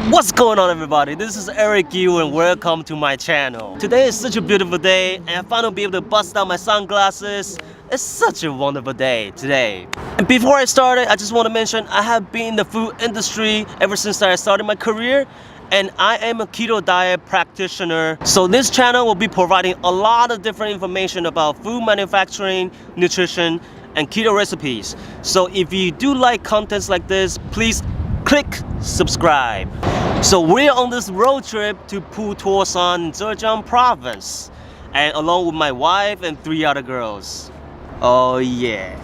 What's going on, everybody? This is Eric Yu and welcome to my channel. Today is such a beautiful day and I finally be able to bust out my sunglasses. It's such a wonderful day today. And before I started, I just want to mention I have been in the food industry ever since I started my career, and I am a keto diet practitioner. So this channel will be providing a lot of different information about food manufacturing, nutrition, and keto recipes. So if you do like contents like this, please click subscribe. So we're on this road trip to Putuosan, Zhejiang province, and along with my wife and 3 other girls. Oh yeah.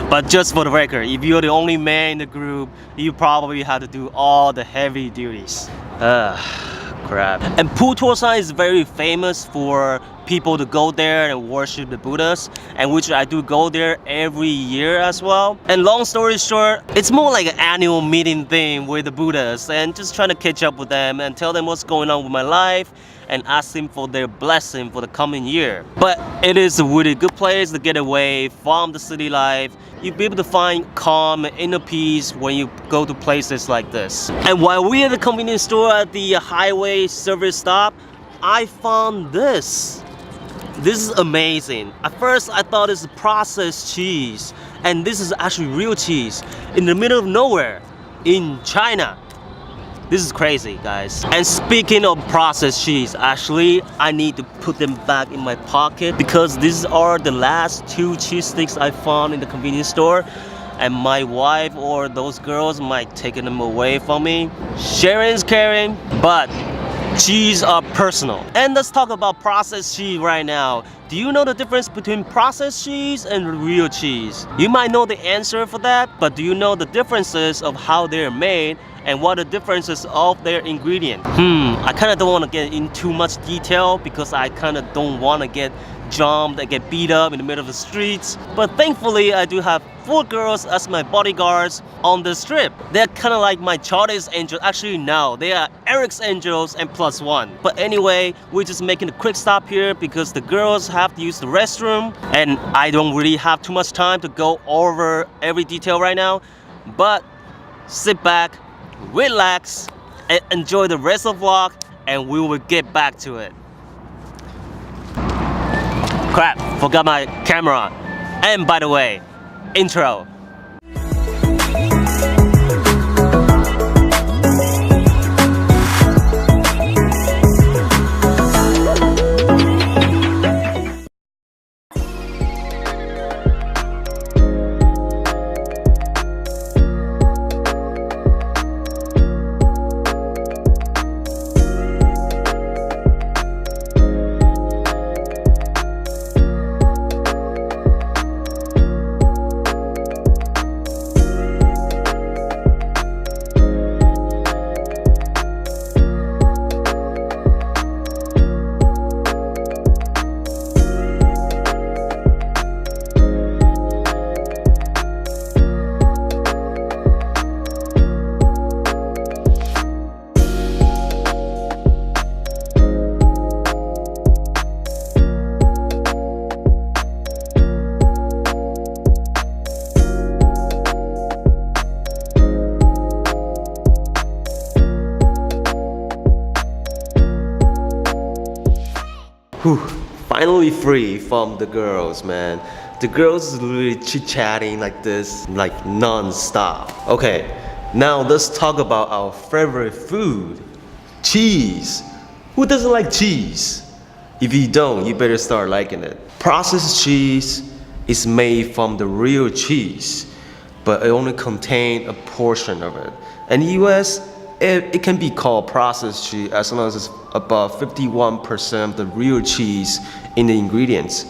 But just for the record, if you're the only man in the group, you probably have to do all the heavy duties. Crap. And Putuosan is very famous for people to go there and worship the Buddhas, and which I do go there every year as well. And long story short, it's more like an annual meeting thing with the Buddhas and just trying to catch up with them and tell them what's going on with my life and ask them for their blessing for the coming year. But it is a really good place to get away from the city life. You'll be able to find calm and inner peace when you go to places like this. And while we're at the convenience store at the highway service stop, I found this. This is amazing. At first I thought it's processed cheese, and this is actually real cheese in the middle of nowhere in China. This is crazy, guys. And speaking of processed cheese, actually I need to put them back in my pocket because these are the last 2 cheese sticks I found in the convenience store, and my wife or those girls might take them away from me. Sharing's caring, but cheese are personal. And let's talk about processed cheese right now. Do you know the difference between processed cheese and real cheese? You might know the answer for that, but do you know the differences of how they're made and what are the differences of their ingredient? I kind of don't want to get into too much detail because I kind of don't want to get jumped and get beat up in the middle of the streets. But thankfully, I do have 4 girls as my bodyguards on this trip. They're kind of like my Charlie's angels. Actually, no, they are Eric's angels and +1. But anyway, we're just making a quick stop here because the girls have to use the restroom, and I don't really have too much time to go over every detail right now. But sit back, relax, and enjoy the rest of the vlog, and we will get back to it. Crap, forgot my camera. And by the way, intro. Whew, finally free from the girls, man. The girls really chit-chatting like this, like non-stop. Okay, now let's talk about our favorite food, cheese. Who doesn't like cheese? If you don't, you better start liking it. Processed cheese is made from the real cheese, but it only contains a portion of it. In the US, it can be called processed cheese as long as it's above 51% of the real cheese in the ingredients.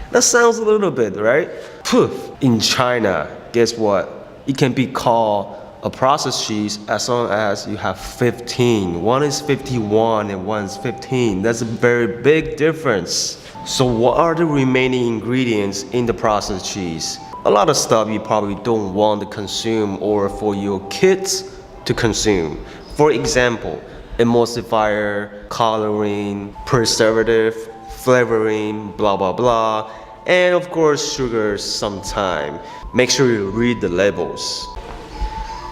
That sounds a little bit, right? Poof. In China, guess what? It can be called a processed cheese as long as you have 15. One is 51 and one is 15. That's a very big difference. So what are the remaining ingredients in the processed cheese? A lot of stuff you probably don't want to consume or for your kids to consume. For example, emulsifier, coloring, preservative, flavoring, blah blah blah, and of course sugar sometime. Make sure you read the labels.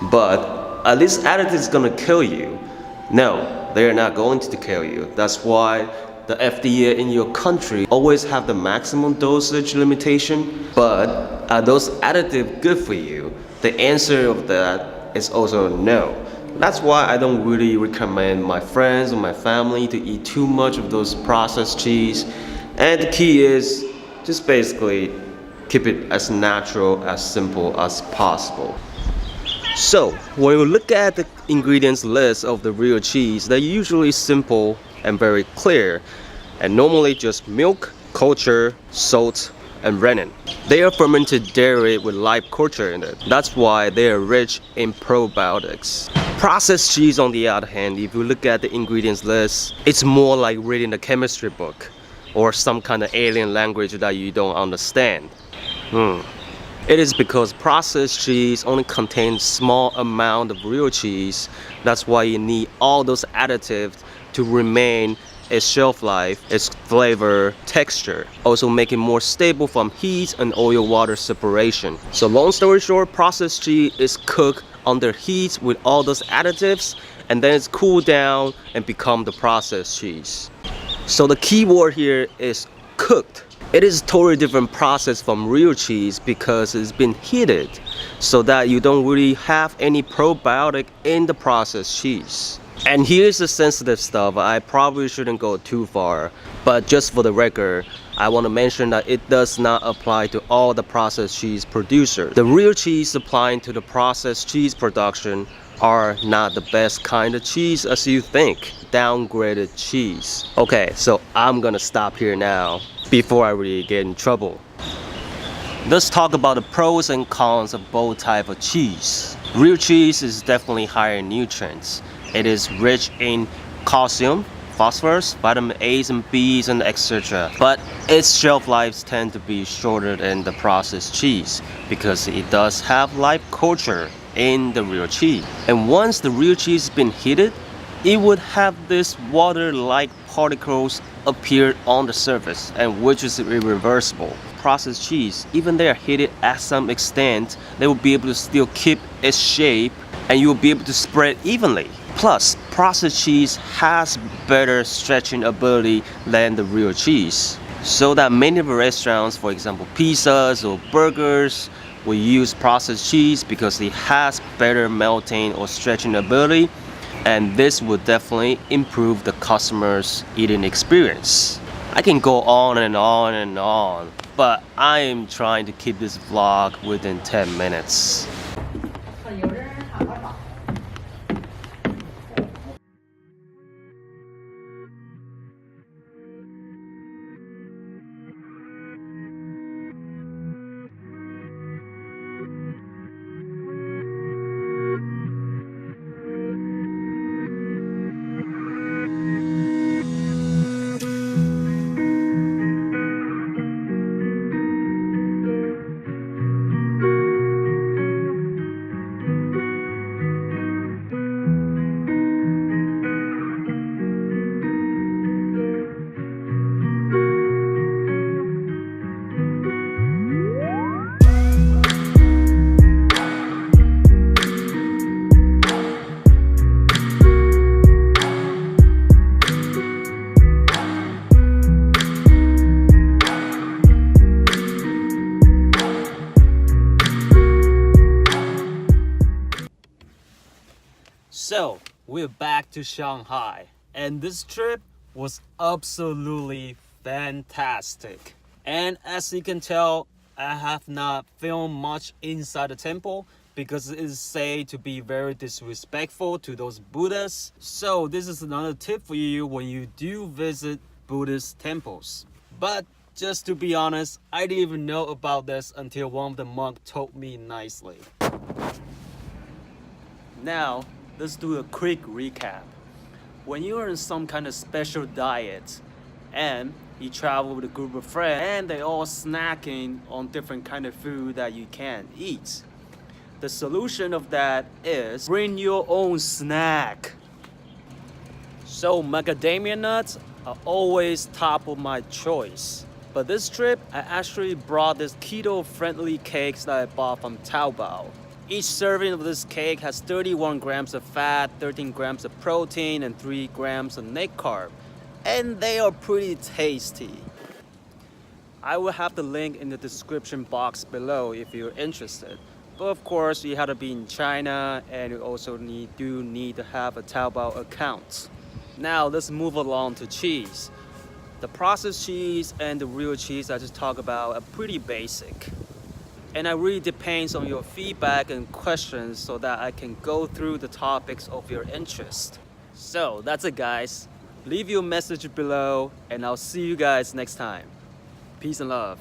But this additive is gonna kill you. No, they are not going to kill you. That's why the FDA in your country always have the maximum dosage limitation. But are those additives good for you? The answer of that is also no. That's why I don't really recommend my friends or my family to eat too much of those processed cheese. And the key is just basically keep it as natural, as simple as possible. So, when we look at the ingredients list of the real cheese, they're usually simple and very clear, and normally just milk, culture, salt, and rennet. They are fermented dairy with live culture in it. That's why they are rich in probiotics. Processed cheese, on the other hand, if you look at the ingredients list, it's more like reading a chemistry book or some kind of alien language that you don't understand. It is because processed cheese only contains small amount of real cheese. That's why you need all those additives to remain its shelf life, its flavor, texture. Also make it more stable from heat and oil-water separation. So long story short, processed cheese is cooked under heat with all those additives, and then it's cooled down and become the processed cheese. So the key word here is cooked. It is a totally different process from real cheese because it's been heated so that you don't really have any probiotic in the processed cheese. And here's the sensitive stuff. I probably shouldn't go too far, but just for the record, I want to mention that it does not apply to all the processed cheese producers. The real cheese supplying to the processed cheese production are not the best kind of cheese as you think. Downgraded cheese. Okay, so I'm gonna stop here now before I really get in trouble. Let's talk about the pros and cons of both types of cheese. Real cheese is definitely higher in nutrients. It is rich in calcium, phosphorus, vitamin A's and B's, and etc. But its shelf lives tend to be shorter than the processed cheese because it does have live culture in the real cheese. And once the real cheese has been heated, it would have this water-like particles appear on the surface, and which is irreversible. Processed cheese, even they are heated at some extent, they will be able to still keep its shape and you will be able to spread evenly. Plus, processed cheese has better stretching ability than the real cheese. So that many of the restaurants, for example pizzas or burgers, will use processed cheese because it has better melting or stretching ability, and this will definitely improve the customer's eating experience. I can go on and on and on, but I am trying to keep this vlog within 10 minutes. So, we're back to Shanghai, and this trip was absolutely fantastic. And as you can tell, I have not filmed much inside the temple because it is said to be very disrespectful to those Buddhas. So this is another tip for you when you do visit Buddhist temples. But just to be honest, I didn't even know about this until one of the monks told me nicely. Now, let's do a quick recap. When you're in some kind of special diet and you travel with a group of friends and they all snacking on different kind of food that you can't eat, the solution of that is bring your own snack. So macadamia nuts are always top of my choice. But this trip, I actually brought this keto-friendly cakes that I bought from Taobao. Each serving of this cake has 31 grams of fat, 13 grams of protein, and 3 grams of net carb. And they are pretty tasty. I will have the link in the description box below if you're interested. But of course, you have to be in China, and you also do need to have a Taobao account. Now let's move along to cheese. The processed cheese and the real cheese I just talked about are pretty basic. And it really depends on your feedback and questions so that I can go through the topics of your interest. So that's it, guys. Leave your message below, and I'll see you guys next time. Peace and love.